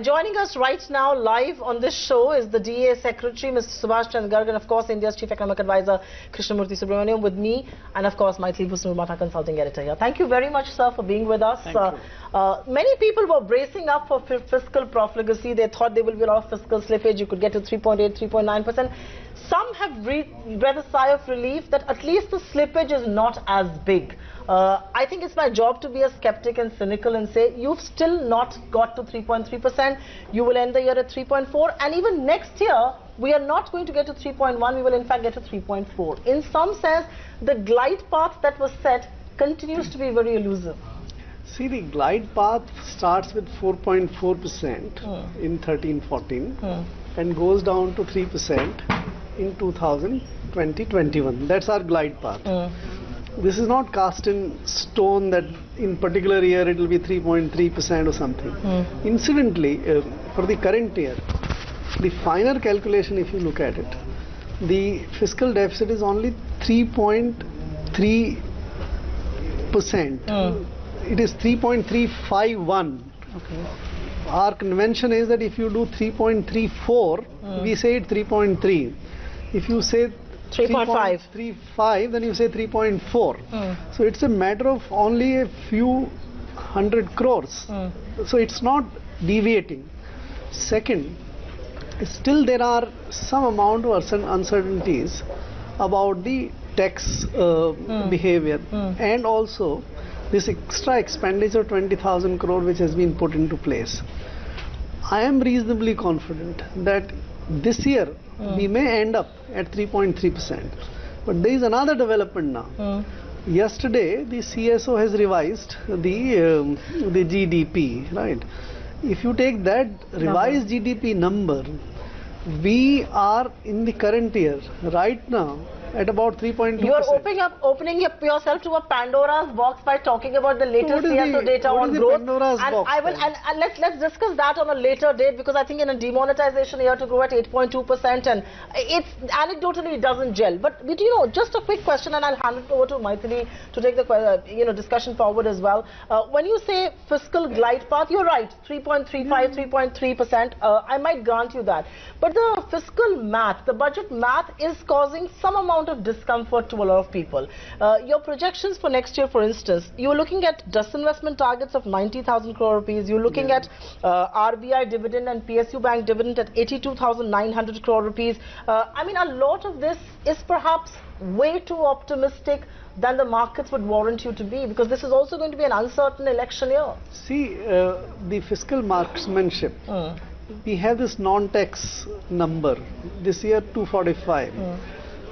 Joining us right now live on this show is the DEA Secretary, Mr. Subhash and Garg, and of course India's Chief Economic Advisor, Krishnamurthy Subramanian, with me, and of course my Bhusnur Consulting Editor here. Thank you very much, sir, for being with us. Many people were bracing up for fiscal profligacy. They thought there will be a lot of fiscal slippage. You could get to 3.8, 3.9%. Some have breathed a sigh of relief that at least the slippage is not as big. I think it's my job to be a skeptic and cynical and say you've still not got to 3.3%. You will end the year at 3.4, and even next year we are not going to get to 3.1. We will in fact get to 3.4. In some sense, the glide path that was set continues to be very elusive. See, the glide path starts with 4.4% in 13-14 and goes down to 3% in 2020-21. That's our glide path. This is not cast in stone that in particular year it will be 3.3% or something. Incidentally, for the current year, the final calculation, if you look at it, the fiscal deficit is only 3.3%. It is 3.351. Okay. Our convention is that if you do 3.34, we say it 3.3. If you say 3.35, then you say 3.4. So it's a matter of only a few hundred crores. So it's not deviating. Second, still there are some amount of uncertainties about the tax behavior and also this extra expenditure 20,000 crore which has been put into place. I am reasonably confident that this year we may end up at 3.3%. But there is another development now. Yesterday the CSO has revised the GDP, right? If you take that revised GDP number, we are in the current year right now at about 3.2%. You are opening up yourself to a Pandora's box by talking about the latest CSO data on growth. And let's discuss that on a later date, because I think in a demonetization year to grow at 8.2%, and it's anecdotally it doesn't gel. But you know, just a quick question, and I'll hand it over to Maithili to take the discussion forward as well. When you say fiscal glide path, you're right, 3.35, 3.3%. I might grant you that, but the fiscal math, the budget math, is causing some amount of discomfort to a lot of people. Your projections for next year, for instance, you're looking at disinvestment targets of 90,000 crore rupees. You're looking at RBI dividend and PSU bank dividend at 82,900 crore rupees. I mean, a lot of this is perhaps way too optimistic than the markets would warrant you to be, because this is also going to be an uncertain election year. See, the fiscal marksmanship, we have this non-tax number, this year 245.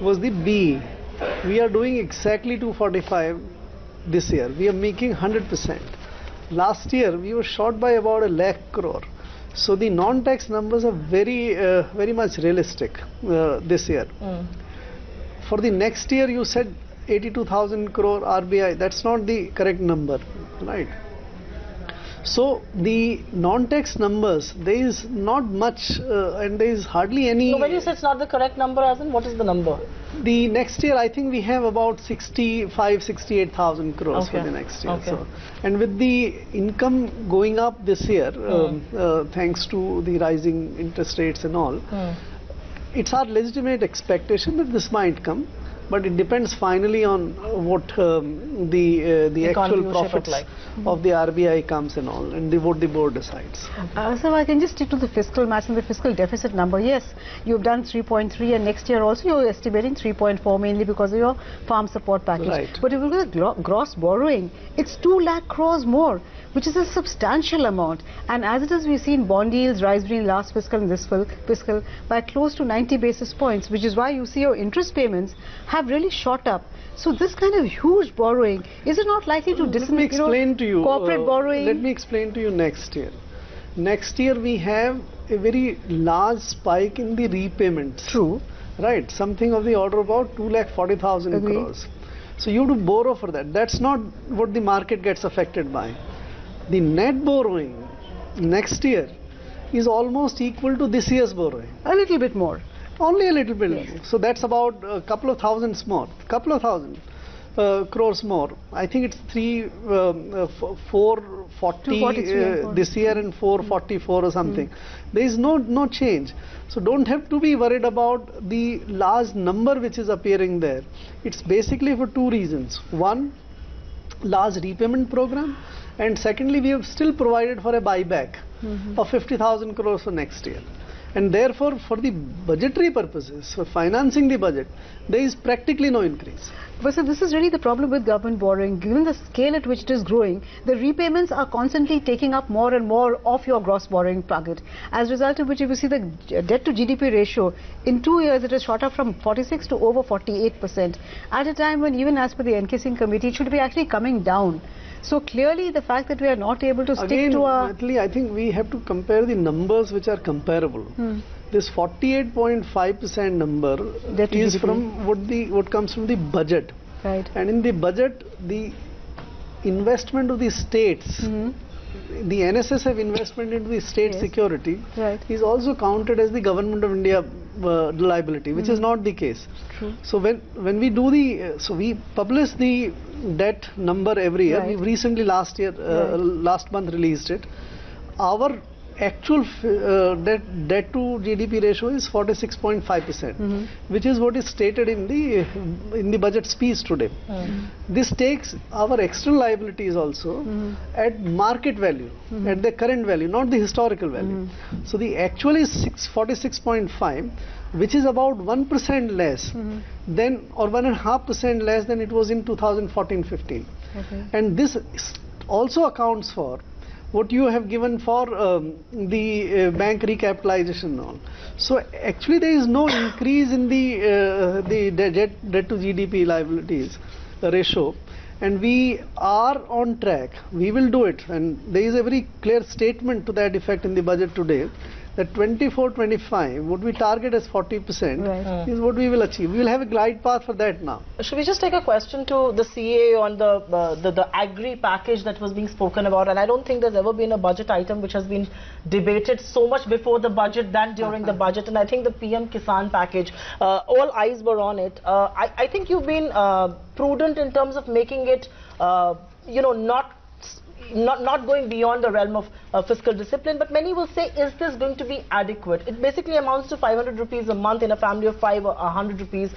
Was the B. We are doing exactly 245 this year. We are making 100%. Last year we were short by about 1 lakh crore. So the non-tax numbers are very much realistic this year. For the next year you said 82,000 crore RBI. That's not the correct number, right? So the non-tax numbers, there is not much and there is hardly any... So when you say it's not the correct number, as in what is the number? The next year I think we have about 68,000 crores for the next year. So, and with the income going up this year, thanks to the rising interest rates and all, it's our legitimate expectation that this might come. But it depends finally on what the actual profits of the RBI comes and all, and what the board decides. So I can just stick to the fiscal math and the fiscal deficit number. Yes, you've done 3.3, and next year also you're estimating 3.4, mainly because of your farm support package. Right. But if you look at the gross borrowing, it's 2 lakh crores more, which is a substantial amount. And as it is, we've seen bond yields rise between last fiscal and this fiscal by close to 90 basis points, which is why you see your interest payments have really shot up. So this kind of huge borrowing, is it not likely to corporate borrowing? Let me explain to you next year. Next year we have a very large spike in the repayments. True. Right, something of the order of about 2,40,000 crores. So you have to borrow for that. That's not what the market gets affected by. The net borrowing next year is almost equal to this year's borrowing. A little bit more. Only a little bit. Yes. So that's about a couple of thousands more. Couple of thousand. crores more. I think it's 440 this year and 444 or something. There is no change. So don't have to be worried about the large number which is appearing there. It's basically for two reasons. One, large repayment program, and secondly, we have still provided for a buyback of 50,000 crores for next year. And therefore, for the budgetary purposes, for financing the budget, there is practically no increase. But sir, this is really the problem with government borrowing. Given the scale at which it is growing, the repayments are constantly taking up more and more of your gross borrowing target. As a result of which, if you see the debt to GDP ratio, in 2 years it has shot up from 46 to over 48%, at a time when even as per the NKC committee, it should be actually coming down. So clearly the fact that we are not able to stick to our... Again, I think we have to compare the numbers which are comparable. This 48.5% number is from what comes from the budget. Right. And in the budget, the investment of the states, the NSS have investment into the state security, is also counted as the Government of India liability, which is not the case. True. So when we do we publish the debt number every year. We recently last month released it. Our actual debt to GDP ratio is 46.5%, which is what is stated in the budget speech today. This takes our external liabilities also at market value, at the current value, not the historical value. So the actual is 46.5, which is about 1% less than, or 1.5% less than it was in 2014-15. And this also accounts for what you have given for the bank recapitalization and all. So actually there is no increase in the debt to GDP liabilities ratio, and we are on track. We will do it, and there is a very clear statement to that effect in the budget today, that 24-25, what we target as 40% is what we will achieve. We will have a glide path for that now. Should we just take a question to the CEA on the Agri Package that was being spoken about? And I don't think there's ever been a budget item which has been debated so much before the budget than during the budget. And I think the PM Kisan Package, all eyes were on it. I think you've been prudent in terms of making it, not going beyond the realm of fiscal discipline, but many will say, is this going to be adequate? It basically amounts to 500 rupees a month in a family of 5, or 100 rupees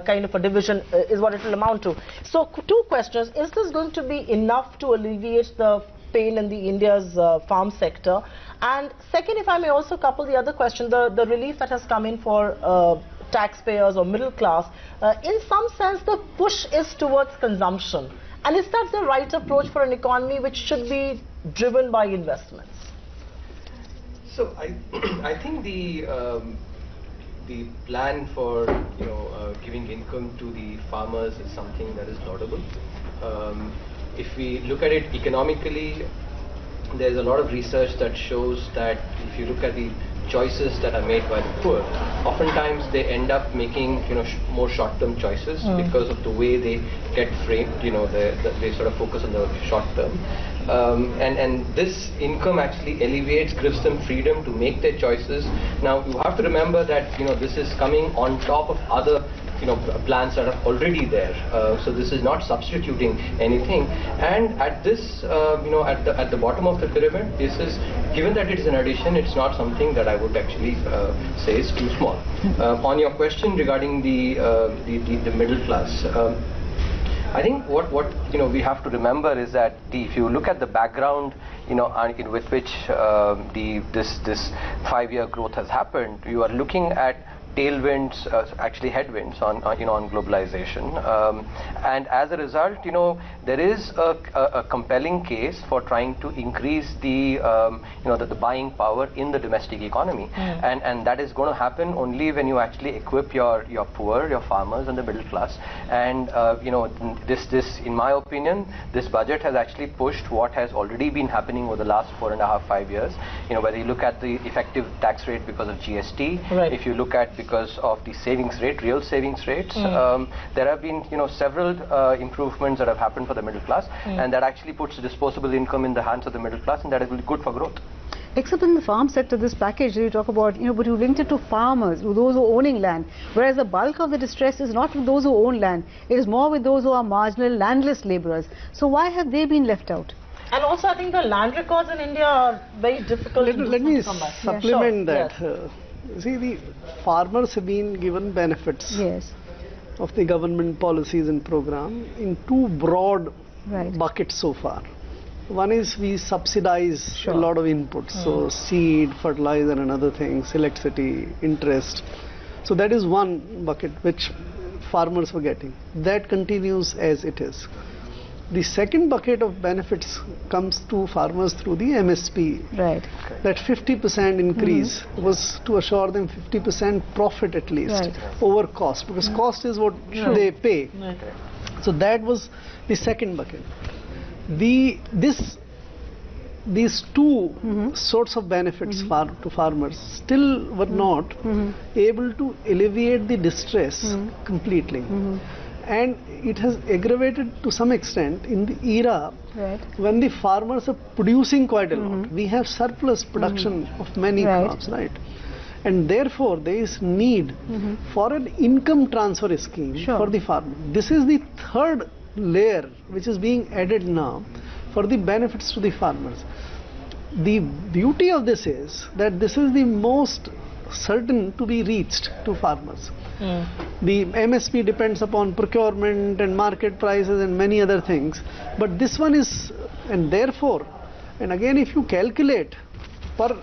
kind of a division is what it will amount to. So two questions: is this going to be enough to alleviate the pain in the India's farm sector? And second, if I may also couple the other question, the relief that has come in for taxpayers or middle class, in some sense the push is towards consumption. And is that the right approach for an economy which should be driven by investments? So I think the plan for giving income to the farmers is something that is laudable. If we look at it economically, there's a lot of research that shows that if you look at the choices that are made by the poor, oftentimes they end up making more short-term choices because of the way they get framed. They sort of focus on the short term, and this income actually gives them freedom to make their choices. Now you have to remember that this is coming on top of other plans that are already there. So this is not substituting anything. And at this, at the bottom of the pyramid, this is, given that it is an addition, it's not something that I would actually say is too small. On your question regarding the middle class, I think what we have to remember is that if you look at the background, with which this 5-year growth has happened, you are looking at tailwinds, actually headwinds on globalization, and as a result, there is a compelling case for trying to increase the buying power in the domestic economy, and that is going to happen only when you actually equip your poor, your farmers, and the middle class. And this, in my opinion, this budget has actually pushed what has already been happening over the last 4.5-5 years. Whether you look at the effective tax rate because of GST, if you look at because of the savings rate, real savings rates, there have been several improvements that have happened for the middle class, and that actually puts disposable income in the hands of the middle class, and that is good for growth. Except in the farm sector, this package you talk about, but you linked it to farmers, to those who are owning land, whereas the bulk of the distress is not with those who own land, it is more with those who are marginal, landless labourers. So why have they been left out? And also I think the land records in India are very difficult to Let me supplement that. Yes. See, the farmers have been given benefits of the government policies and program in two broad buckets so far. One is we subsidize a lot of inputs, so seed, fertilizer and other things, electricity, interest. So that is one bucket which farmers were getting. That continues as it is. The second bucket of benefits comes to farmers through the MSP. Right. That 50% increase was to assure them 50% profit at least over cost, because cost is what they pay. So that was the second bucket. These two sorts of benefits to farmers still were not able to alleviate the distress completely. And it has aggravated to some extent in the era when the farmers are producing quite a lot. We have surplus production of many crops, right? And therefore there is need for an income transfer scheme for the farmer. This is the third layer which is being added now for the benefits to the farmers. The beauty of this is that this is the most certain to be reached to farmers. The MSP depends upon procurement and market prices and many other things, but this one is, and therefore, and again if you calculate per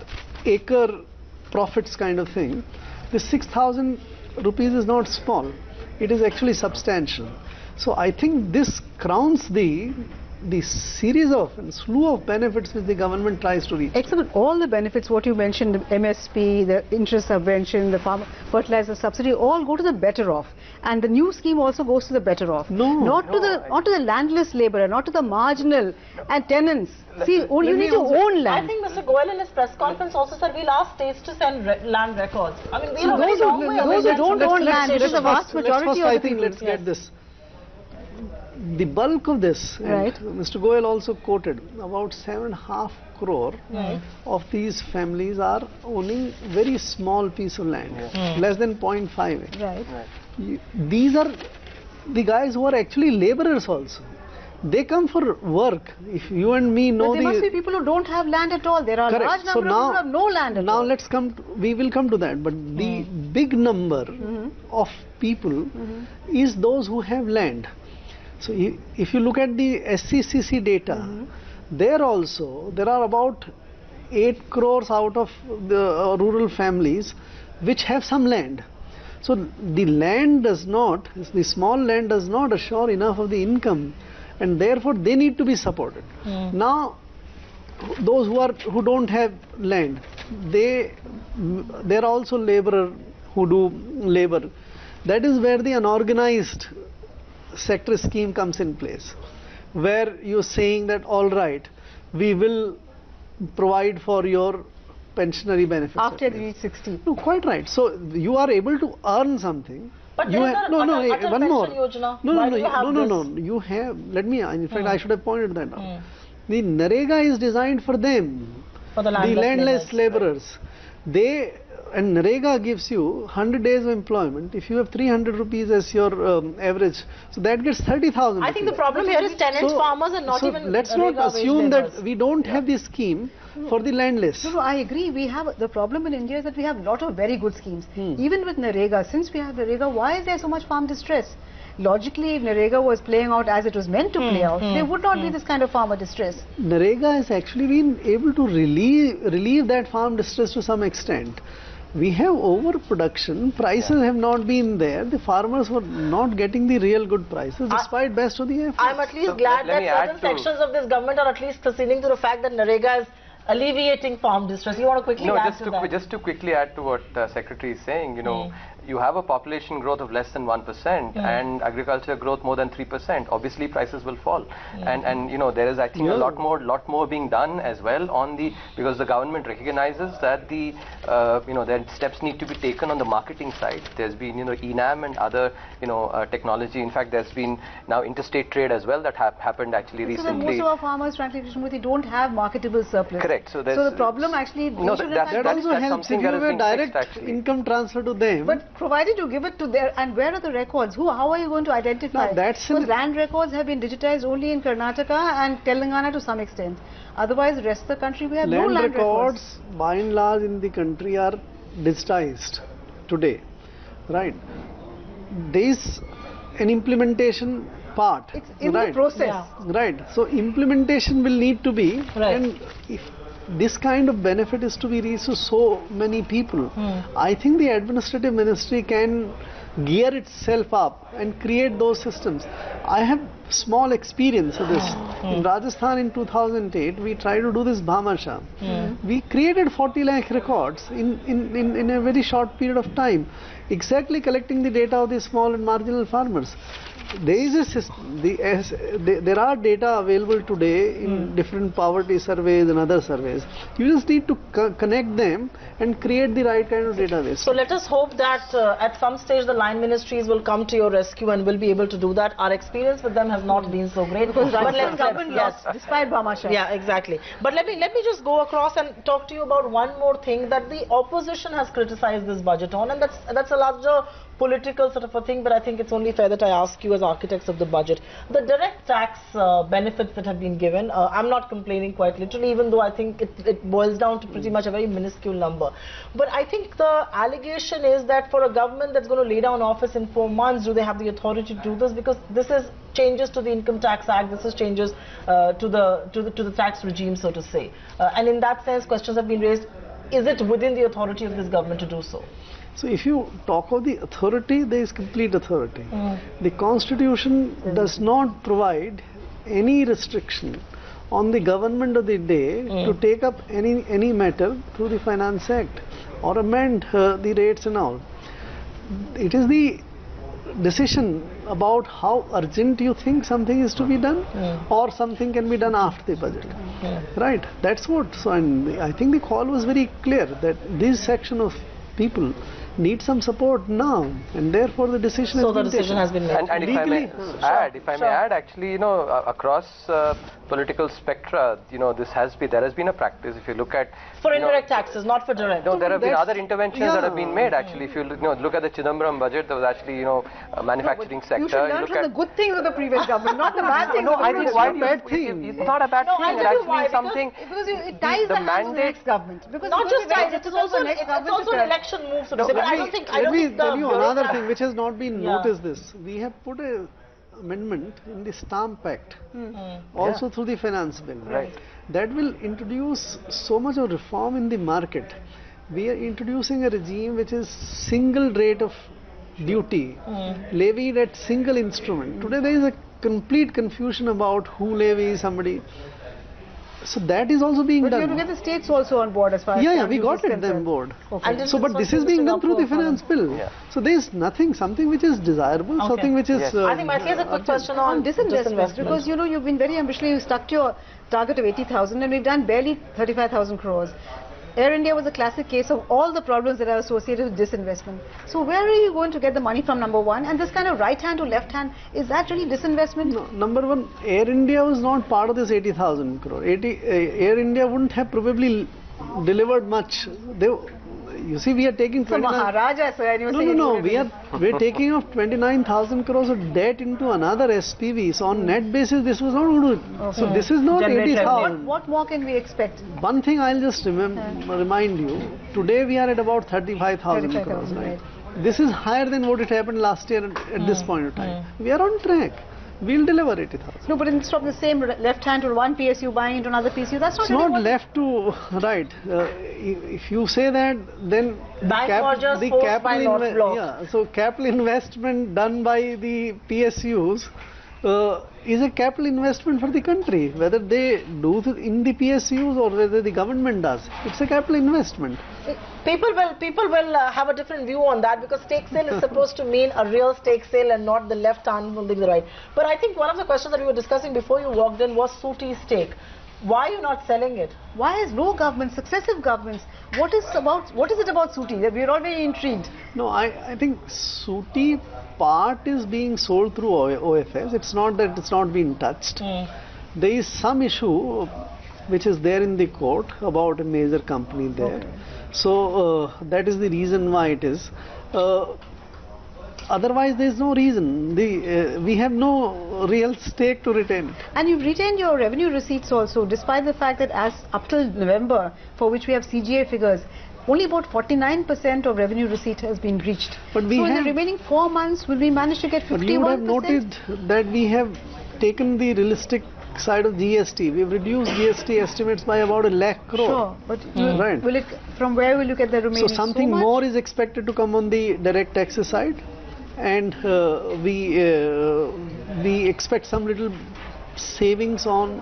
acre profits kind of thing, the 6,000 rupees is not small, it is actually substantial. So I think this crowns the series of and slew of benefits which the government tries to reach. Except all the benefits, what you mentioned, the MSP, the interest subvention, the farm fertilizer subsidy, all go to the better off. And the new scheme also goes to the better off. Not to the landless labourer, not to the marginal and tenants. See, you need to own land. I think Mr. Goyal in his press conference also said we'll ask states to send land records. I mean, those who don't own land, there is a vast majority of the people. Let's get this. The bulk of this, and Mr. Goyal also quoted, about 7.5 crore of these families are owning very small piece of land, less than 0.5. These are the guys who are actually laborers also. They come for work. If you and me know, but there must be people who don't have land at all. There are a large number of people who have no land at all. Now we will come to that. But the big number of people is those who have land. So if you look at the SCCC data, there also there are about 8 crores out of the rural families which have some land. So the land does not, the small land does not assure enough of the income, and therefore they need to be supported. Now those who don't have land, they are also laborer who do labor. That is where the unorganized sector scheme comes in place, where you're saying that all right, we will provide for your pensionary benefits after the age 60. No, quite right. So you are able to earn something. But you have one more. No. You have. Let me. In fact, I should have pointed that out. The Narega is designed for them, for the landless laborers. And Narega gives you 100 days of employment. If you have 300 rupees as your average, so that gets 30,000. I think the problem here is tenant farmers and not even. Let's not assume that we don't have this scheme for the landless. No, I agree. We have the problem in India is that we have a lot of very good schemes. Even with Narega, since we have Narega, why is there so much farm distress? Logically, if Narega was playing out as it was meant to play out, there would not be this kind of farmer distress. Narega has actually been able to relieve that farm distress to some extent. We have overproduction, prices have not been there, the farmers were not getting the real good prices despite best of the efforts. I'm at least glad that certain sections of this government are at least conceding to the fact that Narega is alleviating farm distress. You want to quickly add to that? Just to quickly add to what Secretary is saying, you know, you have a population growth of less than 1% and agriculture growth more than 3%. Obviously, prices will fall, and you know there is, I think, a lot more being done as well on the, because the government recognizes that the you know, there steps need to be taken on the marketing side. There's been, you know, ENAM and other, you know, technology. In fact, there's been now interstate trade as well that happened actually recently. So most of our farmers, frankly, Krishnamurthy, don't have marketable surplus. Correct. correct. So the problem actually... No, that also helps if you have a direct income transfer to them. But provided you give it to them, and where are the records? How are you going to identify? No, that's because land records have been digitized only in Karnataka and Telangana to some extent. Otherwise, the rest of the country, we have no land records. By and large in the country are digitized today, right? There is an implementation part. It's in the process. Right. So implementation will need to be, and if this kind of benefit is to be reached to so many people, I think the administrative ministry can gear itself up and create those systems. I have small experience of this. In Rajasthan in 2008, we tried to do this Bhamasha. We created 40 lakh records in a very short period of time, exactly collecting the data of the small and marginal farmers. There is a system, there are data available today in different poverty surveys and other surveys. You just need to connect them and create the right kind of database. So let us hope that at some stage the line ministries will come to your rescue and will be able to do that. Our experience with them has not been so great. Because government lost despite Bhamasha. Yeah, exactly. But let me just go across and talk to you about one more thing that the opposition has criticized this budget on, and that's a larger political sort of a thing, but I think it's only fair that I ask you as architects of the budget. The direct tax benefits that have been given, I'm not complaining quite literally, even though I think it boils down to pretty much a very minuscule number. But I think the allegation is that for a government that's going to lay down office in 4 months, do they have the authority to do this? Because this is changes to the Income Tax Act, this is changes to the tax regime, so to say. And in that sense, questions have been raised. Is it within the authority of this government to do so? So if you talk of the authority, there is complete authority. The Constitution does not provide any restriction on the government of the day to take up any matter through the Finance Act or amend the rates and all. It is the decision about how urgent you think something is to be done or something can be done after the budget. Right, that's what. So, and I think the call was very clear that this section of people need some support now, and therefore the decision has been made. And if I may add, actually, you know, across political spectra, you know, there has been a practice. If you look at for indirect taxes, not for direct. No, there have been other interventions that have been made. Actually, if you look at the Chidambaram budget, there was actually, you know, a manufacturing sector. You should learn from the good things of the previous government, not the bad things. No, I think it's not a bad thing. It actually something. Because it ties the hands of the next government. Because not just ties, it's also an election move. So Let me tell you another thing which has not been noticed. We have put a amendment in the Stamp Act, also through the finance bill. Right. That will introduce so much of reform in the market. We are introducing a regime which is single rate of duty, levied at single instrument. Today there is a complete confusion about who levies somebody. So that is also being done. But you have to get the states also on board as far as we got them on board. Okay. So, but this is being done through the finance bill. So there is something which is desirable, something which is... I think Maitri has a quick question on disinvestment. Because, you know, you've been very ambitiously, you stuck to your target of 80,000 and we've done barely 35,000 crores. Air India was a classic case of all the problems that are associated with disinvestment. So where are you going to get the money from, number one? And this kind of right hand to left hand, is that really disinvestment? No, number one, Air India was not part of this 80,000 crore. Air India wouldn't have probably delivered much. You see, we are taking 29... we're taking off 29,000 crores of debt into another SPV. So on net basis, this was not good. So this is not 80,000. What more can we expect? One thing I'll just remind you. Today we are at about 35,000 crores. Right? This is higher than what it happened last year at this point of time. We are on track. We'll deliver 80,000. No, but instead of the same left hand to one PSU buying into another PSU, that's not... It's not left to right. If you say that, then so capital investment done by the PSUs is a capital investment for the country. Whether they do in the PSUs or whether the government does, it's a capital investment. People will have a different view on that, because stake sale is supposed to mean a real stake sale and not the left hand holding the right. But I think one of the questions that we were discussing before you walked in was Suti's stake. Why are you not selling it? Why is no government, successive governments, what is it about Suti? We're all very intrigued. No, I think Suti part is being sold through OFS. It's not that it's not being touched. There is some issue which is there in the court about a major company there. Okay. So that is the reason why it is. Otherwise, there is no reason. We have no real stake to retain it. And you've retained your revenue receipts also, despite the fact that as up till November, for which we have CGA figures, only about 49% of revenue receipt has been reached. But so in the remaining 4 months, will we manage to get 51%? But you would have noted that we have taken the realistic side of GST. We have reduced GST estimates by about 1 lakh crore. Sure, but Right. will it, from where will you get the remaining? So something more is expected to come on the direct taxes side, and we expect some little savings on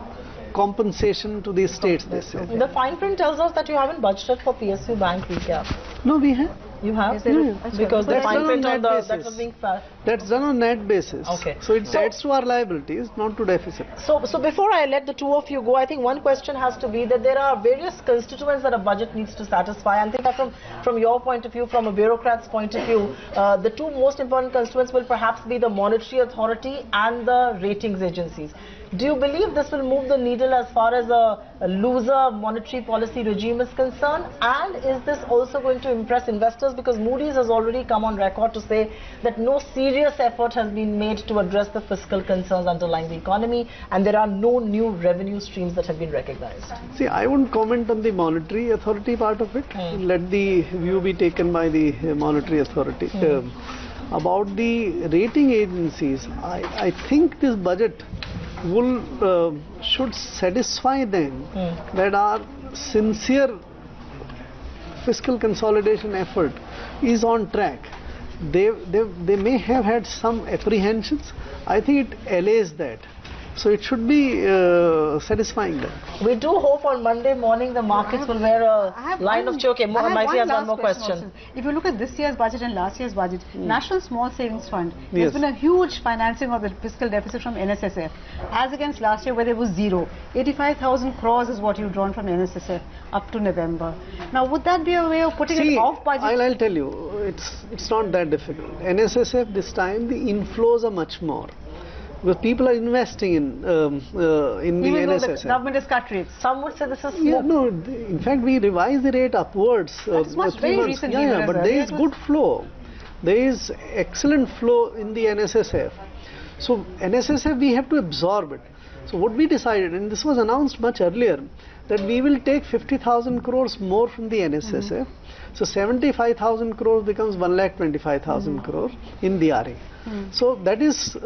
compensation to the states this year. The fine print tells us that you haven't budgeted for PSU bank recap. No, we have. You have? Because the that's fine done on print net on the, that basis. was being fair. That's done on net basis. Okay. So it adds to our liabilities, not to deficit. So before I let the two of you go, I think one question has to be that there are various constituents that a budget needs to satisfy. And I think that from your point of view, from a bureaucrat's point of view, the two most important constituents will perhaps be the monetary authority and the ratings agencies. Do you believe this will move the needle as far as a looser monetary policy regime is concerned? And is this also going to impress investors? Because Moody's has already come on record to say that no serious effort has been made to address the fiscal concerns underlying the economy, and there are no new revenue streams that have been recognized. See, I won't comment on the monetary authority part of it. Let the view be taken by the monetary authority. About the rating agencies, I think this budget should satisfy them that our sincere fiscal consolidation effort is on track. They may have had some apprehensions. I think it allays that. So it should be satisfying them. We do hope on Monday morning the markets will wear a line of choke. Mighty has one more question. If you look at this year's budget and last year's budget, National Small Savings Fund, there's been a huge financing of the fiscal deficit from NSSF, as against last year where there was zero. 85,000 crores is what you've drawn from NSSF up to November. Now, would that be a way of putting it off budget? I'll tell you, it's not that difficult. NSSF this time, the inflows are much more. Because people are investing in the NSSF. The government has cut rates. Some would say this is no. In fact, we revised the rate upwards. That's much very recently. But there is good flow. There is excellent flow in the NSSF. So NSSF, we have to absorb it. So what we decided, and this was announced much earlier, that we will take 50,000 crores more from the NSSF. So 75,000 crores becomes 1,25,000 crores in the RA. So that is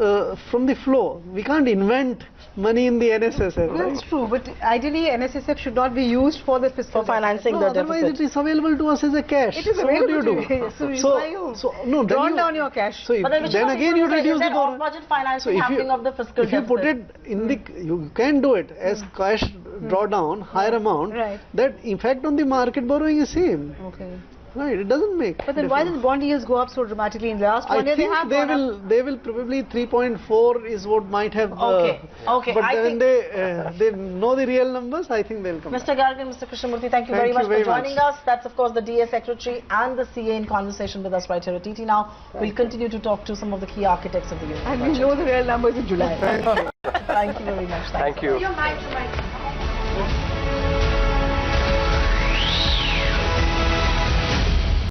from the flow. We can't invent money in the NSSF. That's true, but ideally NSSF should not be used for the fiscal financing the deficit. Otherwise it is available to us as a cash. It is available what do you do? No, drawn down your cash. So then again you reduce the borrowing. Budget financing happening of the fiscal deficit. If you put it in the, you can do it as cash drawdown, higher amount. Right. That effect on the market borrowing is same. Okay. Right, it doesn't make. But then why did the bond yields go up so dramatically in the last 1 year? They will probably 3.4 is what might have. Okay. But when they know the real numbers, I think they'll come. Mr. Garg and Mr. Krishnamurthy, thank you very much for joining us. That's of course the DEA Secretary and the CEA in conversation with us right here at TT. Now we'll continue to talk to some of the key architects of the union. And we know the real numbers in July. Thank you very much. Thank you.